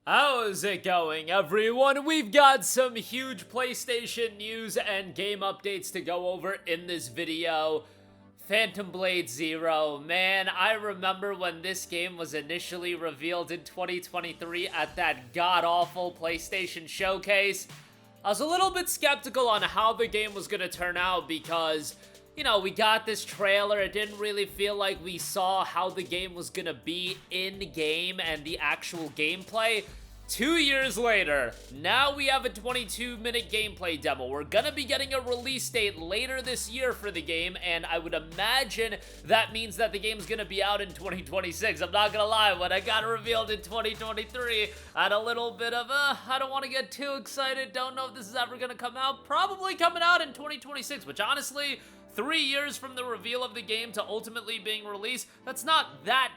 How's it going, everyone? We've got some huge PlayStation news and game updates to go over in this video. Phantom Blade Zero, man, I remember when this game was initially revealed in 2023 at that god-awful PlayStation showcase. I was a little bit skeptical on how the game was gonna turn out because, you know, we got this trailer, it didn't really feel like we saw how the game was gonna be in-game and the actual gameplay. 2 years later, now we have a 22-minute gameplay demo. We're gonna be getting a release date later this year for the game, and I would imagine that means that the game's gonna be out in 2026. I'm not gonna lie, when I got it revealed in 2023, I had a little bit of I don't want to get too excited, don't know if this is ever gonna come out. Probably coming out in 2026, which honestly, 3 years from the reveal of the game to ultimately being released, that's not that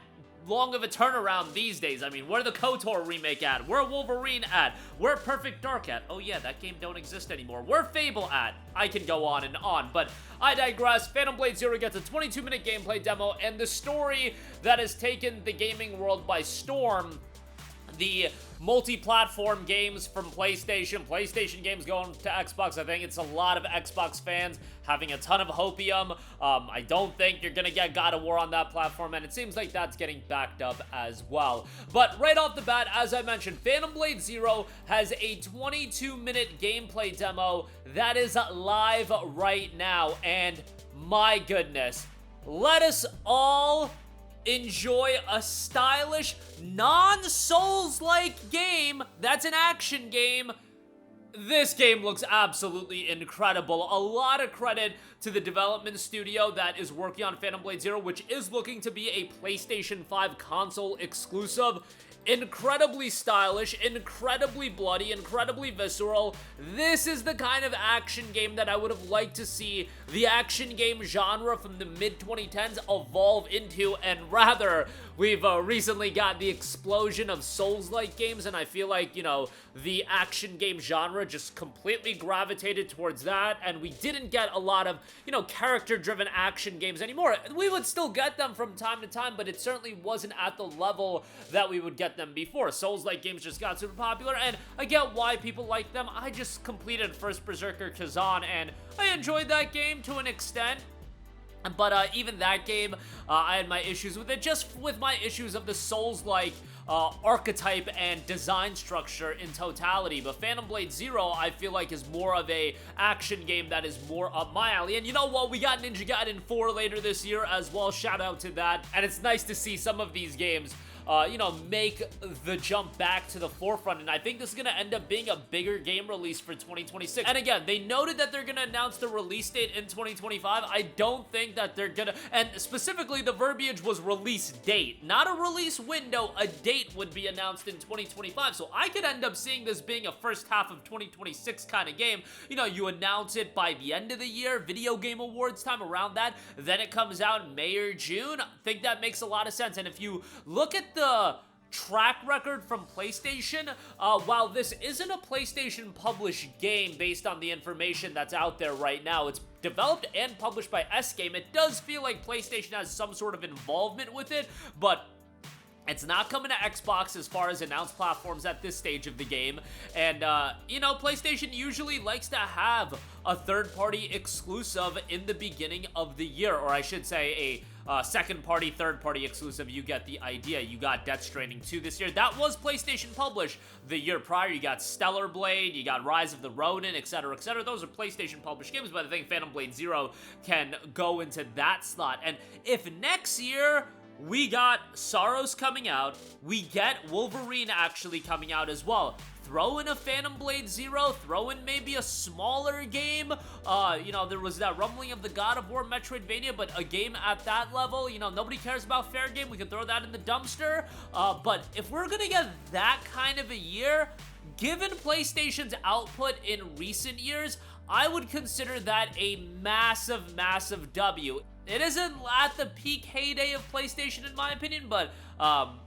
long of a turnaround these days. I mean, where the KOTOR remake at? Where Wolverine at? Where Perfect Dark at? Oh yeah, that game don't exist anymore. Where Fable at? I can go on and on, but I digress. Phantom Blade Zero gets a 22-minute gameplay demo, and the story that has taken the gaming world by storm, the multi-platform games from PlayStation games going to Xbox. I think it's a lot of Xbox fans having a ton of hopium. I don't think you're gonna get God of War on that platform, and it seems like that's getting backed up as well. But right off the bat, as I mentioned, Phantom Blade Zero has a 22-minute gameplay demo that is live right now, and my goodness, let us all enjoy a stylish, non-Souls-like game that's an action game. This game looks absolutely incredible. A lot of credit to the development studio that is working on Phantom Blade Zero, which is looking to be a PlayStation 5 console exclusive. Incredibly stylish, incredibly bloody, incredibly visceral. This is the kind of action game that I would have liked to see the action game genre from the mid-2010s evolve into, and rather, we've recently got the explosion of Souls-like games, and I feel like, you know, the action game genre just completely gravitated towards that, and we didn't get a lot of, you know, character-driven action games anymore. We would still get them from time to time, but it certainly wasn't at the level that we would get them before. Souls-like games just got super popular, and I get why people like them. I just completed First Berserker Kazan, and I enjoyed that game to an extent. But even that game, I had my issues with it, just with my issues of the Souls-like archetype and design structure in totality. But Phantom Blade Zero, I feel like, is more of a action game that is more up my alley. And you know what? We got Ninja Gaiden 4 later this year as well. Shout out to that. And it's nice to see some of these games you know, make the jump back to the forefront, and I think this is going to end up being a bigger game release for 2026. And again, they noted that they're going to announce the release date in 2025. I don't think that they're going to, and specifically the verbiage was release date, not a release window. A date would be announced in 2025, so I could end up seeing this being a first half of 2026 kind of game. You know, you announce it by the end of the year, Video Game Awards time, around that, then it comes out in May or June. I think that makes a lot of sense. And if you look at the track record from PlayStation, while this isn't a PlayStation published game based on the information that's out there right now, it's developed and published by S-Game. It does feel like PlayStation has some sort of involvement with it, but it's not coming to Xbox as far as announced platforms at this stage of the game. And, you know, PlayStation usually likes to have a third-party exclusive in the beginning of the year, or I should say a second-party, third-party exclusive. You get the idea. You got Death Stranding 2 this year. That was PlayStation published the year prior. You got Stellar Blade, you got Rise of the Ronin, etc., etc. Those are PlayStation published games, but I think Phantom Blade Zero can go into that slot. And if next year we got Sorrows coming out, we get Wolverine actually coming out as well, throw in a Phantom Blade Zero, throw in maybe a smaller game. You know, there was that rumbling of the God of War Metroidvania, but a game at that level, you know, nobody cares about fair game. We can throw that in the dumpster. But if we're gonna get that kind of a year, given PlayStation's output in recent years, I would consider that a massive, massive W. It isn't at the peak heyday of PlayStation in my opinion, but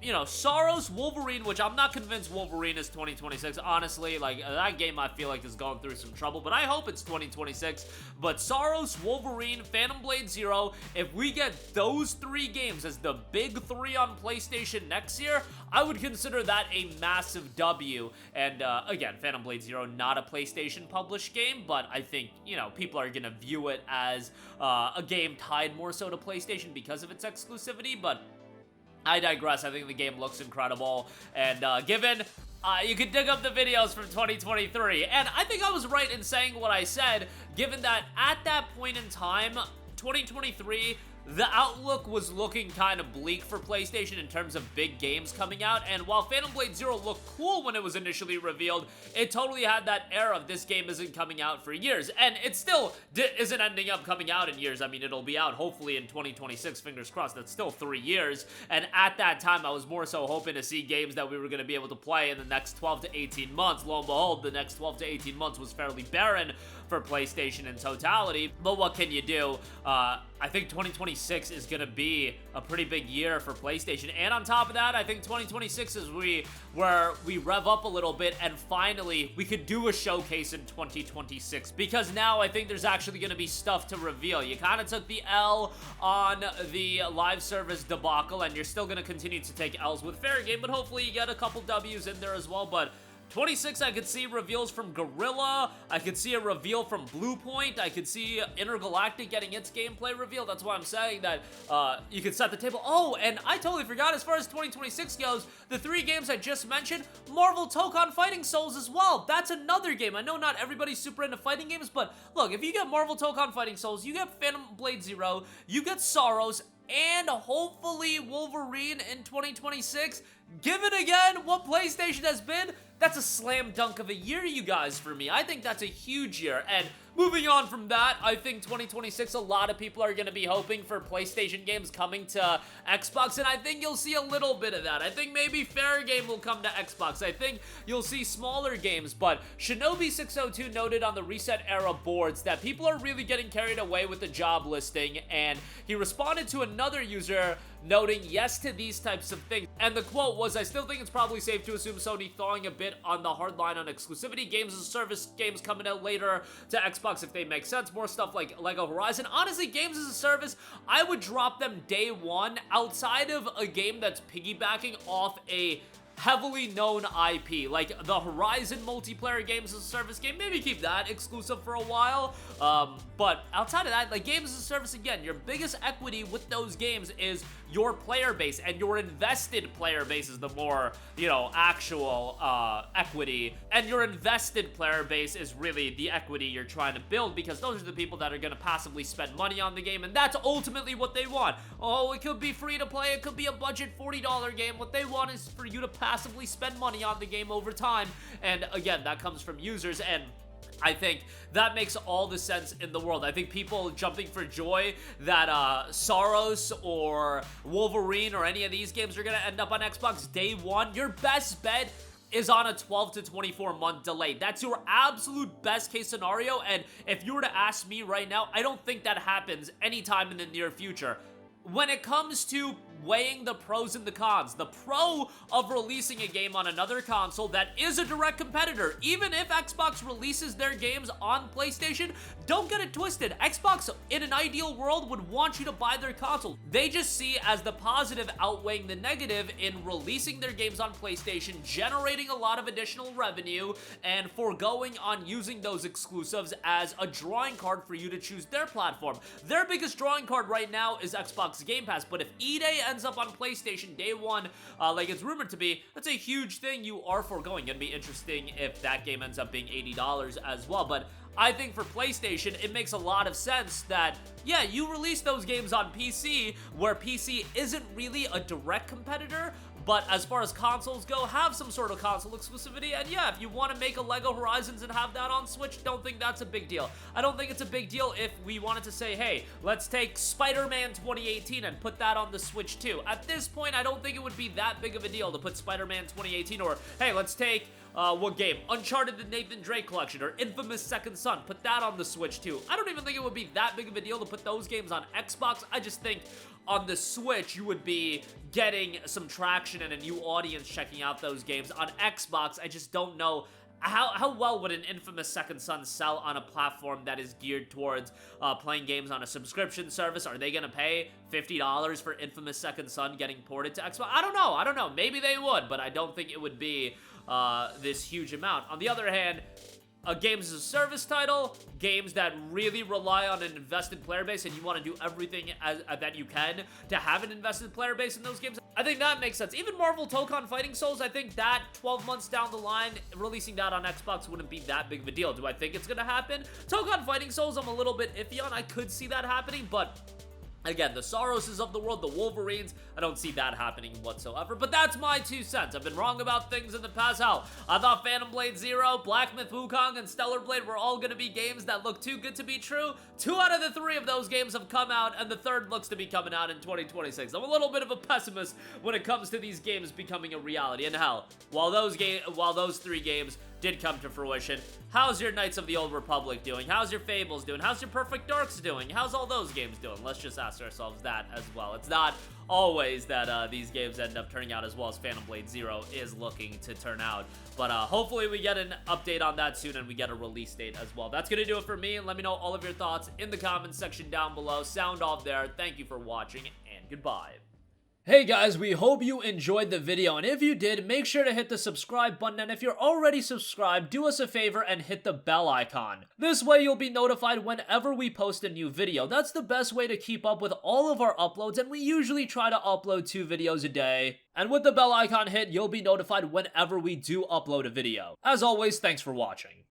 you know, Soros, Wolverine, which I'm not convinced Wolverine is 2026, honestly. Like, that game I feel like is going through some trouble, but I hope it's 2026. But Soros, Wolverine, Phantom Blade Zero, if we get those 3 games as the big 3 on PlayStation next year, I would consider that a massive W. And again, Phantom Blade Zero, not a PlayStation published game, but I think, you know, people are gonna view it as a game tied more so to PlayStation because of its exclusivity. But I digress. I think the game looks incredible, and given you can dig up the videos from 2023, and I think I was right in saying what I said, given that at that point in time, 2023, the outlook was looking kind of bleak for PlayStation in terms of big games coming out, and while Phantom Blade Zero looked cool when it was initially revealed, it totally had that air of this game isn't coming out for years, and it still isn't ending up coming out in years. I mean, it'll be out hopefully in 2026, fingers crossed. That's still 3 years, and at that time, I was more so hoping to see games that we were going to be able to play in the next 12 to 18 months. Lo and behold, the next 12 to 18 months was fairly barren for PlayStation in totality, but what can you do? I think 2026 is going to be a pretty big year for PlayStation, and on top of that, I think 2026 is where we rev up a little bit, and finally, we could do a showcase in 2026, because now I think there's actually going to be stuff to reveal. You kind of took the L on the live service debacle, and you're still going to continue to take L's with Fair Game, but hopefully you get a couple W's in there as well. But 26, I could see reveals from Gorilla. I could see a reveal from Bluepoint. I could see Intergalactic getting its gameplay reveal. That's why I'm saying that you could set the table. Oh, and I totally forgot, as far as 2026 goes, the 3 games I just mentioned, Marvel Tokon Fighting Souls as well. That's another game. I know not everybody's super into fighting games, but look, if you get Marvel Tokon Fighting Souls, you get Phantom Blade Zero, you get Soros, and hopefully Wolverine in 2026. Given again what PlayStation has been, that's a slam dunk of a year, you guys, for me. I think that's a huge year. And moving on from that, I think 2026, a lot of people are going to be hoping for PlayStation games coming to Xbox, and I think you'll see a little bit of that. I think maybe Fair Game will come to Xbox. I think you'll see smaller games, but Shinobi602 noted on the Reset Era boards that people are really getting carried away with the job listing, and he responded to another user noting yes to these types of things. And the quote was, "I still think it's probably safe to assume Sony thawing a bit on the hard line on exclusivity. Games as a service games coming out later to Xbox if they make sense. More stuff like Lego Horizon." Honestly, games as a service, I would drop them day one outside of a game that's piggybacking off a heavily known IP, like the Horizon multiplayer games as a service game. Maybe keep that exclusive for a while, but outside of that, like games as a service, again, your biggest equity with those games is your player base, and your invested player base is the more, you know, actual equity, and your invested player base is really the equity you're trying to build, because those are the people that are going to passively spend money on the game, and that's ultimately what they want. Oh, it could be free to play, it could be a budget $40 game. What they want is for you to passively spend money on the game over time, and again, that comes from users, and I think that makes all the sense in the world. I think people jumping for joy that Soros or Wolverine or any of these games are going to end up on Xbox day one, your best bet is on a 12 to 24 month delay. That's your absolute best case scenario, and if you were to ask me right now, I don't think that happens anytime in the near future. When it comes to weighing the pros and the cons, the pro of releasing a game on another console that is a direct competitor, even if Xbox releases their games on PlayStation, don't get it twisted. Xbox, in an ideal world, would want you to buy their console. They just see as the positive outweighing the negative in releasing their games on PlayStation, generating a lot of additional revenue, and foregoing on using those exclusives as a drawing card for you to choose their platform. Their biggest drawing card right now is Xbox Game Pass, but if E-Day ends up on PlayStation day one, like it's rumored to be, that's a huge thing you are foregoing. It'd be interesting if that game ends up being $80 as well, but I think for PlayStation, it makes a lot of sense that, yeah, you release those games on PC, where PC isn't really a direct competitor, but as far as consoles go, have some sort of console exclusivity, and yeah, if you want to make a Lego Horizons and have that on Switch, don't think that's a big deal. I don't think it's a big deal if we wanted to say, hey, let's take Spider-Man 2018 and put that on the Switch too. At this point, I don't think it would be that big of a deal to put Spider-Man 2018, or hey, let's take what game? Uncharted the Nathan Drake Collection, or Infamous Second Son, put that on the Switch too. I don't even think it would be that big of a deal to put those games on Xbox. I just think on the Switch, you would be getting some traction and a new audience checking out those games. On Xbox, I just don't know how well would an Infamous Second Son sell on a platform that is geared towards playing games on a subscription service? Are they gonna pay $50 for Infamous Second Son getting ported to Xbox? I don't know. Maybe they would, but I don't think it would be this huge amount. On the other hand, a games as a service title, games that really rely on an invested player base, and you want to do everything that you can to have an invested player base in those games, I think that makes sense. Even Marvel Tokon Fighting Souls, I think that 12 months down the line, releasing that on Xbox wouldn't be that big of a deal. Do I think it's gonna happen? Tokon Fighting Souls, I'm a little bit iffy on. I could see that happening, but again, the Soroses of the world, the Wolverines, I don't see that happening whatsoever. But that's my 2 cents. I've been wrong about things in the past. Hell, I thought Phantom Blade Zero, Black Myth Wukong, and Stellar Blade were all going to be games that look too good to be true. 2 out of the 3 of those games have come out, and the third looks to be coming out in 2026. I'm a little bit of a pessimist when it comes to these games becoming a reality. And hell, while those 3 games did come to fruition, how's your Knights of the Old Republic doing? How's your Fables doing? How's your Perfect Darks doing? How's all those games doing? Let's just ask ourselves that as well. It's not always that these games end up turning out as well as Phantom Blade Zero is looking to turn out. But hopefully we get an update on that soon and we get a release date as well. That's going to do it for me. Let me know all of your thoughts in the comments section down below. Sound off there. Thank you for watching, and goodbye. Hey guys, we hope you enjoyed the video, and if you did, make sure to hit the subscribe button, and if you're already subscribed, do us a favor and hit the bell icon. This way you'll be notified whenever we post a new video. That's the best way to keep up with all of our uploads, and we usually try to upload 2 videos a day. And with the bell icon hit, you'll be notified whenever we do upload a video. As always, thanks for watching.